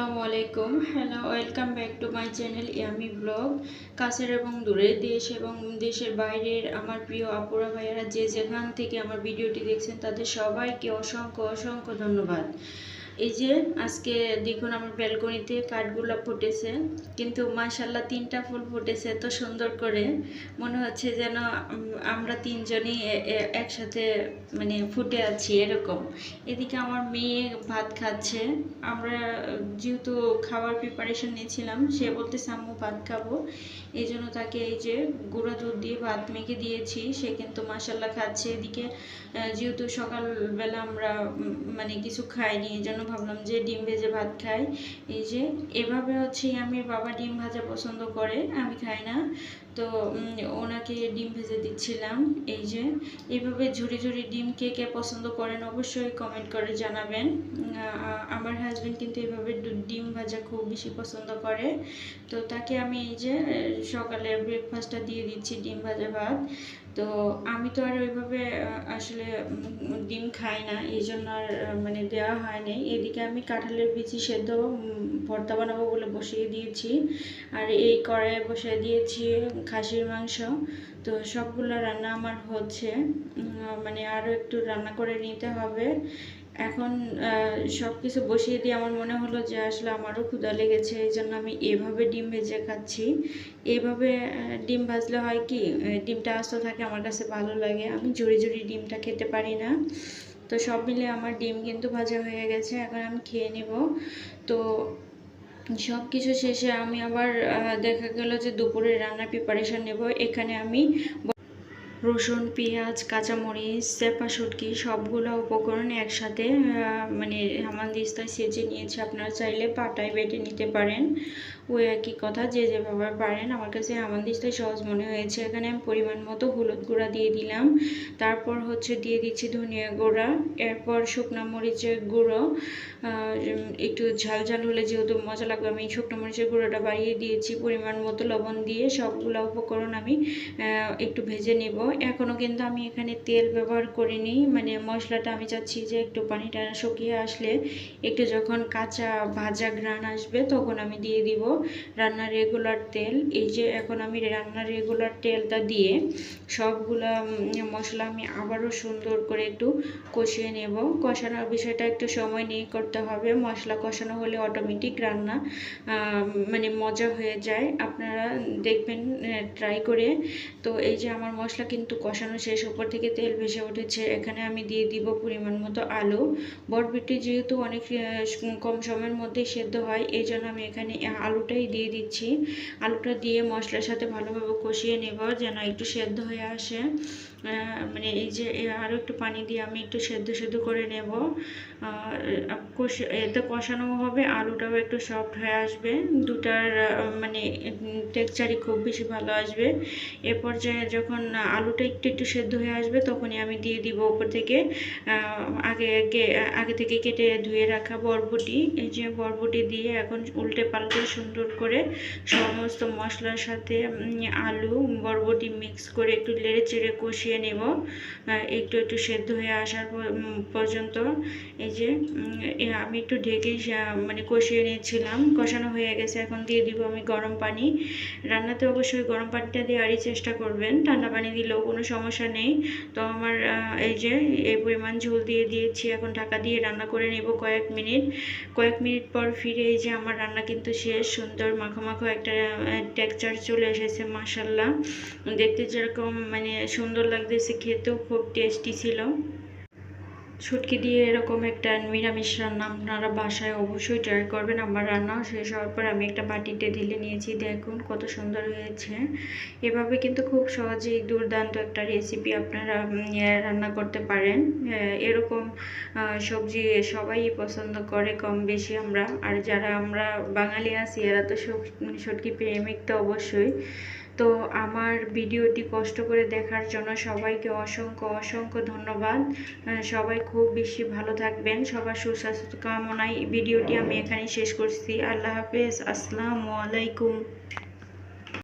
আসসালামু আলাইকুম। Hello, welcome back to my channel yummy blog. কাছের এবং দূরের দেশ এবং দেশের বাইরের আমার প্রিয় আপুরা ভাইয়ারা যে যেখান থেকে আমার ভিডিওটি দেখছেন তাদের সবাইকে অসংখ্য অসংখ্য ধন্যবাদ। এই যে আজকে দেখুন আমার ব্যালকনিতে কাঠগোলাপ ফুটেছে, কিন্তু মাশাআল্লাহ 3টা ফুল ফুটেছে এত সুন্দর করে, মনে হচ্ছে যেন আমরা তিনজনই একসাথে মানে ফুটে আছি এরকম। এদিকে আমার মেয়ে ভাত খাচ্ছে। আমরা যেহেতু খাওয়ার প্রিপারেশন নিয়েছিলাম, সে বলতেছে আম্মু ভাত খাবো, এই জন্য তাকে এই যে গুঁড়া দুধ দিয়ে ভাত মেখে দিয়েছি, সে কিন্তু মাশাআল্লাহ খাচ্ছে। এদিকে যেহেতু সকালবেলা আমরা মানে কিছু খাইনি, এই জন্য ভাবলাম যে ডিম ভেজে ভাত খাই। এই যে এভাবে হচ্ছে আমি বাবা ডিম ভাজা পছন্দ করে, আমি খাই না, তো ওনাকে ডিম ভেজে দিচ্ছিলাম। এই যে এইভাবে ঝুরি ঝুরি ডিম কে কে পছন্দ করেন অবশ্যই কমেন্ট করে জানাবেন। আমার হাজবেন্ড কিন্তু এইভাবে ডিম ভাজা খুব বেশি পছন্দ করে, তো তাকে আমি এই যে সকালের ব্রেকফাস্টটা দিয়ে দিচ্ছি ডিম ভাজা ভাত। তো আমি তো আর ওইভাবে আসলে ডিম খাই না, এই জন্য আর মানে দেওয়া হয় নাই। এদিকে আমি কাঁঠালের বিচি সেদ্ধ ভর্তা বানাবো বলে বসিয়ে দিয়েছি, আর এই কড়াইয়ে বসিয়ে দিয়েছি খাসির মাংস। তো সবগুলো রান্না আমার হচ্ছে, মানে আরও একটু রান্না করে নিতে হবে। এখন সব কিছু বসিয়ে দিয়ে আমার মনে হলো যে আসলে আমারও ক্ষুধা লেগেছে, এই জন্য আমি এভাবে ডিম ভেজে খাচ্ছি। এভাবে ডিম ভাজলে হয় কি, ডিমটা আস্ত থাকে, আমার কাছে ভালো লাগে, আমি ঝুড়ি ঝুড়ি ডিমটা খেতে পারি না। তো সব মিলে আমার ডিম কিন্তু ভাজা হয়ে গেছে, এখন আমি খেয়ে নেব। তো সব কিছু শেষে আমি আবার দেখা গেল যে দুপুরে রান্নার প্রিপারেশন নেব। এখানে আমি রসুন, পেঁয়াজ, কাঁচামরিচ, চেপা শুটকি সবগুলো উপকরণ একসাথে মানে হামানদিস্তায় সেজে নিয়েছি। আপনারা চাইলে পাটায় বেটে নিতে পারেন, ওই একই কথা, যে যেভাবে পারেন। আমার কাছে হামানদিস্তায় সহজ মনে হয়েছে। এখানে আমি পরিমাণ মতো হলুদ গুঁড়া দিয়ে দিলাম, তারপর হচ্ছে দিয়ে দিচ্ছি ধনিয়া গুঁড়া, এরপর শুকনো মরিচের গুঁড়ো, একটু ঝাল ঝাল হলে যেহেতু মজা লাগবে আমি শুকনো মরিচের গুঁড়োটা বাড়িয়ে দিয়েছি, পরিমাণ মতো লবণ দিয়ে সবগুলো উপকরণ আমি একটু ভেজে নেব। এখনও কিন্তু আমি এখানে তেল ব্যবহার করিনি, মানে মশলাটা আমি চাচ্ছি যে একটু পানিটা শুকিয়ে আসলে, একটু যখন কাঁচা ভাজা ঘ্রাণ আসবে তখন আমি দিয়ে দিব রান্নার রেগুলার তেল। এই যে এখন আমি রান্নার রেগুলার তেলটা দিয়ে সবগুলা মশলা আমি আবারও সুন্দর করে একটু কষিয়ে নেব। কষানোর বিষয়টা একটু সময় নিয়ে করতে হবে, মশলা কষানো হলে অটোমেটিক রান্না মানে মজা হয়ে যায়, আপনারা দেখবেন ট্রাই করে। তো এই যে আমার মশলা কিন্তু কষানো শেষ, উপর থেকে তেল ভেসে উঠেছে। এখানে আমি দিয়ে দিব পরিমাণ মতো আলু। বরবটি যেহেতু অনেক কম সময়ের মধ্যে সেদ্ধ হয়, এই জন্য আমি এখানে আলুটাই দিয়ে দিচ্ছি। আলুটা দিয়ে মশলার সাথে ভালোভাবে কষিয়ে নেব যেন একটু সেদ্ধ হয়ে আসে। মানে এই যে আরও একটু পানি দিয়ে আমি একটু সেদ্ধ সেদ্ধ করে নেব। এতে কষানো হবে, আলুটাও একটু সফট হয়ে আসবে, দুটার মানে টেক্সচারই খুব বেশি ভালো আসবে। এ পর্যায়ে যখন আলুটা একটু একটু সেদ্ধ হয়ে আসবে তখনই আমি দিয়ে দিব উপর থেকে আগে থেকে কেটে ধুয়ে রাখা বরবটি। এই যে বরবটি দিয়ে এখন উল্টে পাল্টে সুন্দর করে সমস্ত মশলার সাথে আলু বরবটি মিক্স করে একটু নেড়ে চেড়ে কষিয়ে নেব একটু একটু সেদ্ধ হয়ে আসার পর্যন্ত। এই যে আমি একটু ঢেকে মানে কষিয়ে নিয়েছিলাম, কষানো হয়ে গেছে। এখন দিয়ে দিব আমি গরম পানি। রান্নাতে অবশ্যই গরম পানিটা দেওয়ারই চেষ্টা করবেন, ঠান্ডা পানি দিলেও কোনো সমস্যা নেই। তো আমার এই যে এই পরিমাণ ঝোল দিয়ে দিয়েছি, এখন ঢাকা দিয়ে রান্না করে নেব কয়েক মিনিট পর ফিরে। এই যে আমার রান্না কিন্তু শেষ, সুন্দর মাখো মাখো একটা টেক্সচার চলে এসেছে, মাশাআল্লাহ। দেখতে যেরকম মানে সুন্দর লাগতেছে, খেতেও খুব টেস্টি ছিল। শুটকি দিয়ে এরকম একটা নিরামিষ রান্না আপনারা বাসায় অবশ্যই ট্রাই করবেন। আমার রান্না শেষ হওয়ার পর আমি একটা বাটিতে ঢেলে নিয়েছি, দেখুন কত সুন্দর হয়েছে। এভাবে কিন্তু খুব সহজেই দুর্দান্ত একটা রেসিপি আপনারা রান্না করতে পারেন। এরকম সবজি সবাই পছন্দ করে কম বেশি আমরা, আর যারা আমরা বাঙালি আছি এরা তো শুটকি প্রেমিক তো অবশ্যই। তো আমার ভিডিওটি কষ্ট করে দেখার জন্য সবাইকে অসংখ্য অসংখ্য ধন্যবাদ। সবাই খুব বেশি ভালো থাকবেন, সবার সুস্বাস্থ্য কামনায় ভিডিওটি আমি এখানেই শেষ করছি। আল্লাহ হাফেজ, আসসালামু আলাইকুম।